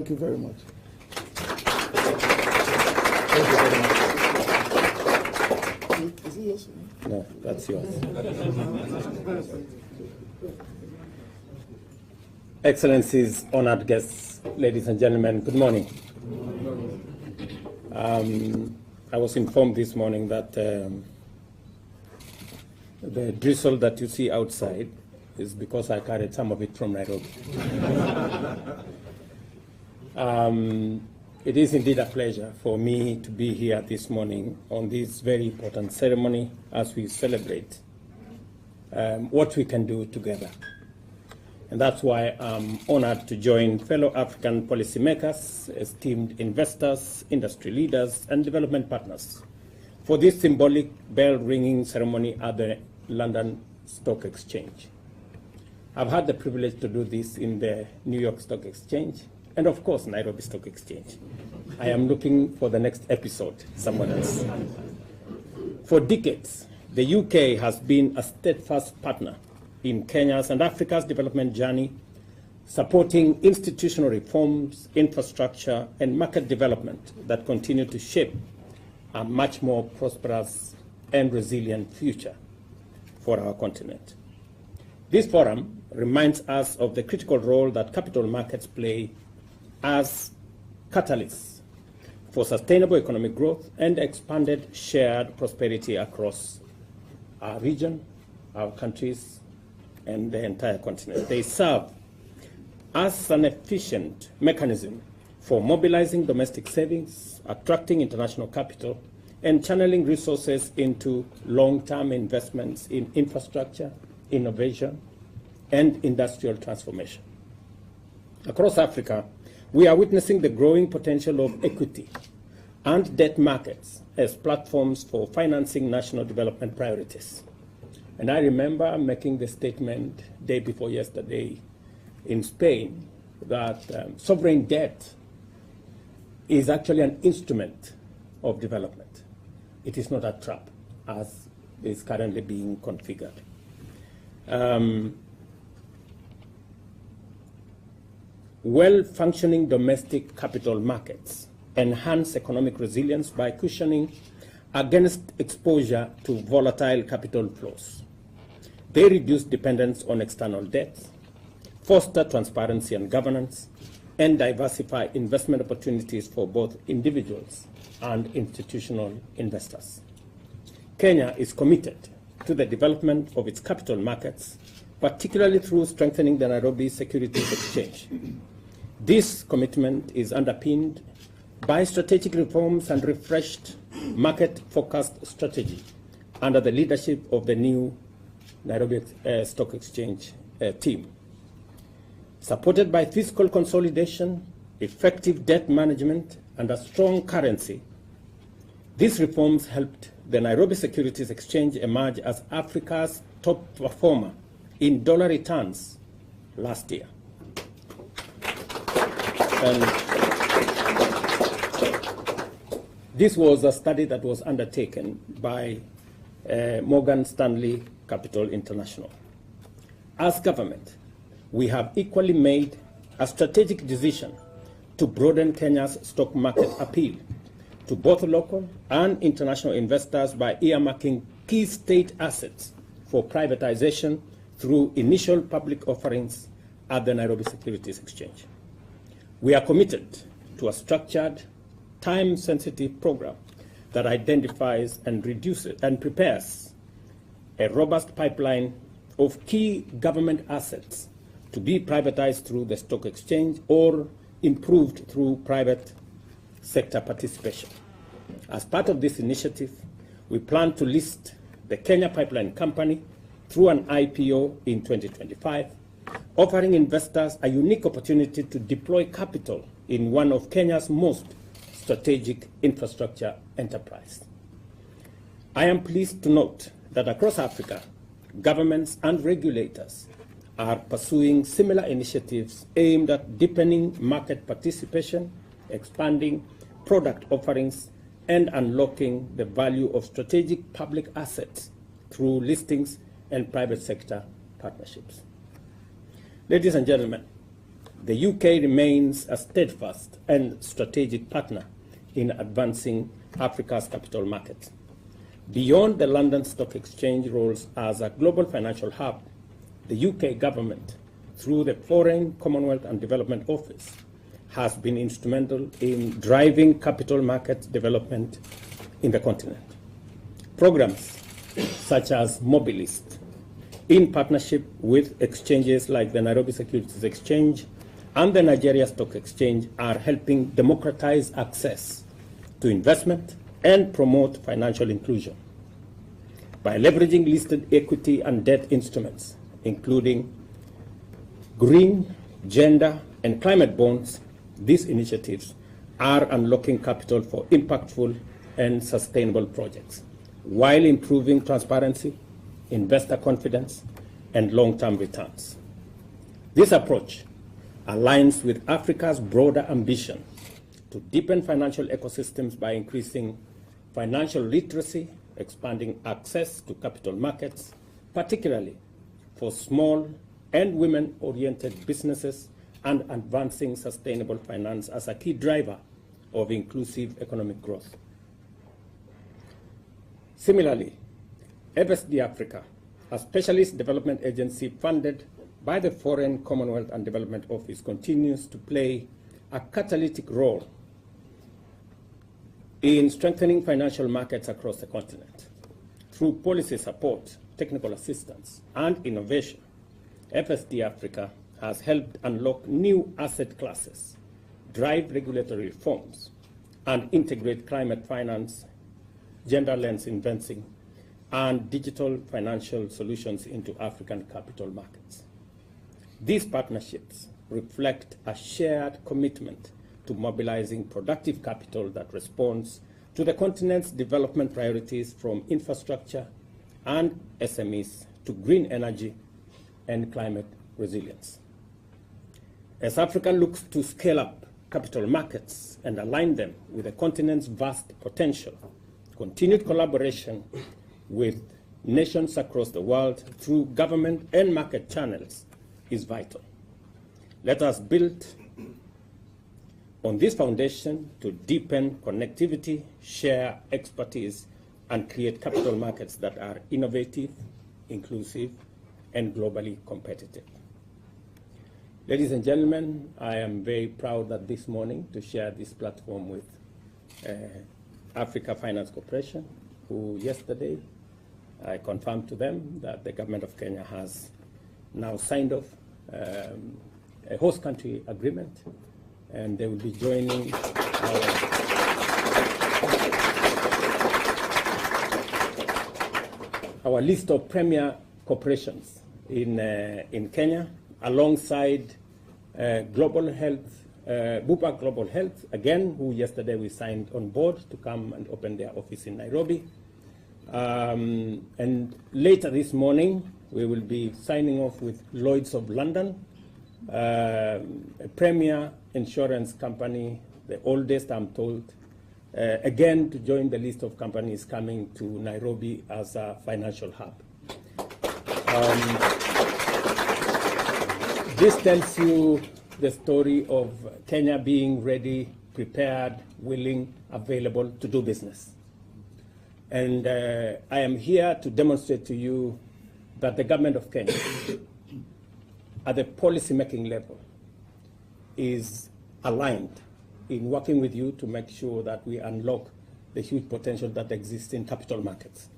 Thank you very much. Thank you very much. Is it yours? No, that's yours. Excellencies, honored guests, ladies and gentlemen, good morning. I was informed this morning that the drizzle that you see outside is because I carried some of it from Nairobi. It is indeed a pleasure for me to be here this morning on this very important ceremony as we celebrate what we can do together. And that's why I'm honored to join fellow African policymakers, esteemed investors, industry leaders, and development partners for this symbolic bell-ringing ceremony at the London Stock Exchange. I've had the privilege to do this in the New York Stock Exchange, and of course, Nairobi Stock Exchange. I am looking for the next episode, someone else. For decades, the UK has been a steadfast partner in Kenya's and Africa's development journey, supporting institutional reforms, infrastructure, and market development that continue to shape a much more prosperous and resilient future for our continent. This forum reminds us of the critical role that capital markets play as catalysts for sustainable economic growth and expanded shared prosperity across our region, our countries, and the entire continent. They serve as an efficient mechanism for mobilizing domestic savings, attracting international capital, and channeling resources into long-term investments in infrastructure, innovation, and industrial transformation. Across Africa, we are witnessing the growing potential of equity and debt markets as platforms for financing national development priorities. And I remember making the statement day before yesterday in Spain that sovereign debt is actually an instrument of development. It is not a trap, as is currently being configured. Well-functioning domestic capital markets enhance economic resilience by cushioning against exposure to volatile capital flows. They reduce dependence on external debt, foster transparency and governance, and diversify investment opportunities for both individuals and institutional investors. Kenya is committed to the development of its capital markets, particularly through strengthening the Nairobi Securities Exchange. This commitment is underpinned by strategic reforms and refreshed market-focused strategy under the leadership of the new Nairobi Stock Exchange team. Supported by fiscal consolidation, effective debt management, and a strong currency, these reforms helped the Nairobi Securities Exchange emerge as Africa's top performer in dollar returns last year. And this was a study that was undertaken by Morgan Stanley Capital International. As government, we have equally made a strategic decision to broaden Kenya's stock market appeal to both local and international investors by earmarking key state assets for privatization through initial public offerings at the Nairobi Securities Exchange. We are committed to a structured, time-sensitive program that identifies and reduces and prepares a robust pipeline of key government assets to be privatized through the stock exchange or improved through private sector participation. As part of this initiative, we plan to list the Kenya Pipeline Company through an IPO in 2025, offering investors a unique opportunity to deploy capital in one of Kenya's most strategic infrastructure enterprise. I am pleased to note that across Africa, governments and regulators are pursuing similar initiatives aimed at deepening market participation, expanding product offerings, and unlocking the value of strategic public assets through listings and private sector partnerships. Ladies and gentlemen, the UK remains a steadfast and strategic partner in advancing Africa's capital markets. Beyond the London Stock Exchange roles as a global financial hub, the UK government, through the Foreign, Commonwealth and Development Office, has been instrumental in driving capital market development in the continent. Programs such as Mobilist, in partnership with exchanges like the Nairobi Securities Exchange and the Nigeria Stock Exchange, are helping democratize access to investment and promote financial inclusion. By leveraging listed equity and debt instruments, including green, gender, and climate bonds, these initiatives are unlocking capital for impactful and sustainable projects, while improving transparency, investor confidence, and long-term returns. This approach aligns with Africa's broader ambition to deepen financial ecosystems by increasing financial literacy, expanding access to capital markets, particularly for small and women-oriented businesses, and advancing sustainable finance as a key driver of inclusive economic growth. Similarly, FSD Africa, a specialist development agency funded by the Foreign, Commonwealth and Development Office, continues to play a catalytic role in strengthening financial markets across the continent. Through policy support, technical assistance, and innovation, FSD Africa has helped unlock new asset classes, drive regulatory reforms, and integrate climate finance, gender lens investing, and digital financial solutions into African capital markets. These partnerships reflect a shared commitment to mobilizing productive capital that responds to the continent's development priorities, from infrastructure and SMEs to green energy and climate resilience. As Africa looks to scale up capital markets and align them with the continent's vast potential, continued collaboration with nations across the world through government and market channels is vital. Let us build on this foundation to deepen connectivity, share expertise, and create capital markets that are innovative, inclusive, and globally competitive. Ladies and gentlemen, I am very proud that this morning to share this platform with Africa Finance Corporation, who yesterday I confirmed to them that the government of Kenya has now signed off a host country agreement, and they will be joining our list of premier corporations in Kenya, alongside Global Health, Bupa Global Health, again, who yesterday we signed on board to come and open their office in Nairobi. And later this morning, we will be signing off with Lloyd's of London, a premier insurance company, the oldest, I'm told, again, to join the list of companies coming to Nairobi as a financial hub. This tells you the story of Kenya being ready, prepared, willing, available to do business. And I am here to demonstrate to you that the government of Kenya, at the policy-making level, is aligned in working with you to make sure that we unlock the huge potential that exists in capital markets.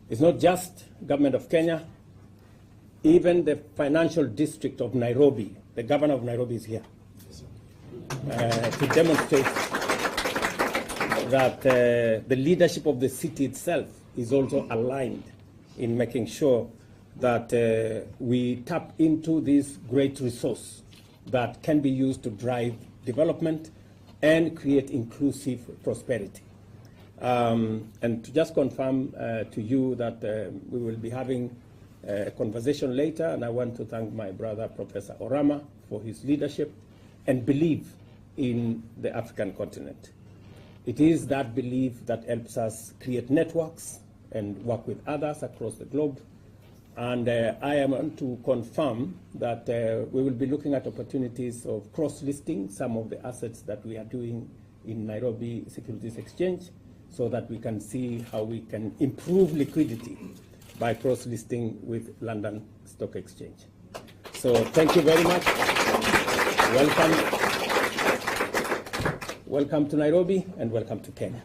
It's not just government of Kenya. Even the financial district of Nairobi, the governor of Nairobi is here to demonstrate that the leadership of the city itself is also aligned in making sure that we tap into this great resource that can be used to drive development and create inclusive prosperity. And to just confirm to you that we will be having a conversation later, and I want to thank my brother, Professor Orama, for his leadership and belief in the African continent. It is that belief that helps us create networks and work with others across the globe And I am to confirm that we will be looking at opportunities of cross-listing some of the assets that we are doing in Nairobi Securities Exchange, so that we can see how we can improve liquidity by cross-listing with London Stock Exchange. So thank you very much. Welcome to Nairobi and welcome to Kenya.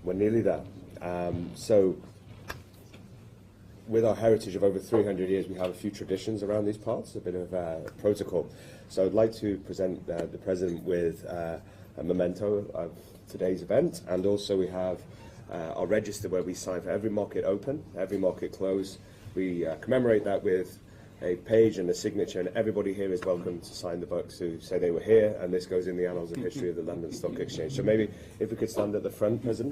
We're nearly there. So with our heritage of over 300 years, we have a few traditions around these parts, a bit of protocol. So I'd like to present the President with a memento of today's event, and also we have our register where we sign for every market open, every market close. We commemorate that with a page and a signature, and everybody here is welcome to sign the books who say they were here, and this goes in the annals of history of the London Stock Exchange. So maybe if we could stand at the front, President.